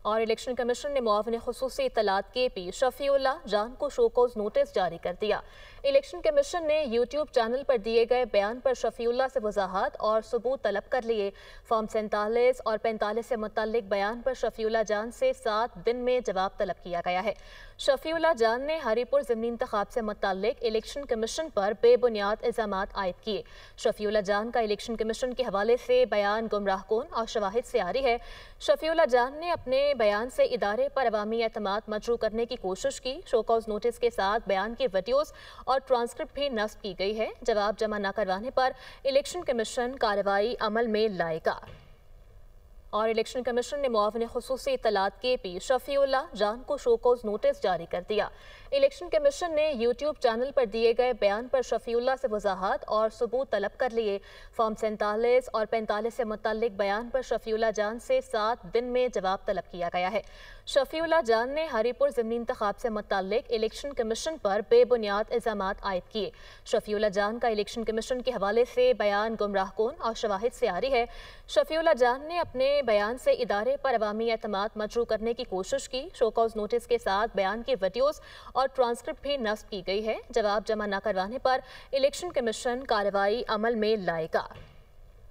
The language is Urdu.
اور الیکشن کمیشن نے معاون خصوصی اطلاعات کے پی شفیع جان کو شوکوز نوٹس جاری کر دیا۔ الیکشن کمیشن نے یوٹیوب چینل پر دیے گئے بیان پر شفیع سے وضاحت اور ثبوت طلب کر لیے۔ فارم 47 اور 45 سے متعلق بیان پر شفیع جان سے 7 دن میں جواب طلب کیا گیا ہے۔ شفیع جان نے ہری پور ضمنی انتخاب سے متعلق الیکشن کمیشن پر بے بنیاد الزامات عائد کیے۔ شفیع جان کا الیکشن کمیشن کے حوالے سے بیان گمراہ کن اور شواہد سے عاری ہے۔ شفیع جان نے اپنے بیان سے ادارے پر عوامی اعتماد مجروح کرنے کی کوشش کی۔ شوکاز نوٹس کے ساتھ بیان کی ویڈیوز اور ٹرانسکرپٹ بھی نصب کی گئی ہے۔ جواب جمع نہ کروانے پر الیکشن کمیشن کارروائی عمل میں لائے گا۔ اور الیکشن کمیشن نے معاون خصوصی اطلاعات کے پی شفیع جان کو شوکوز نوٹس جاری کر دیا۔ الیکشن کمیشن نے یوٹیوب چینل پر دیے گئے بیان پر شفیع سے وضاحت اور ثبوت طلب کر لیے۔ فارم 47 اور 45 سے متعلق بیان پر شفیع جان سے 7 دن میں جواب طلب کیا گیا ہے۔ شفیع جان نے ہری پور ضمنی انتخاب سے متعلق الیکشن کمیشن پر بے بنیاد الزامات عائد کیے۔ شفیع جان کا الیکشن کمیشن کے حوالے سے بیان گمراہ کن اور شواہد سے عاری ہے۔ شفیع جان نے اپنے بیان سے ادارے پر عوامی اعتماد مجروح کرنے کی کوشش کی۔ شوکاز نوٹس کے ساتھ بیان کی ویڈیوز اور ٹرانسکرپٹ بھی نصب کی گئی ہے۔ جواب جمع نہ کروانے پر الیکشن کمیشن کارروائی عمل میں لائے گا۔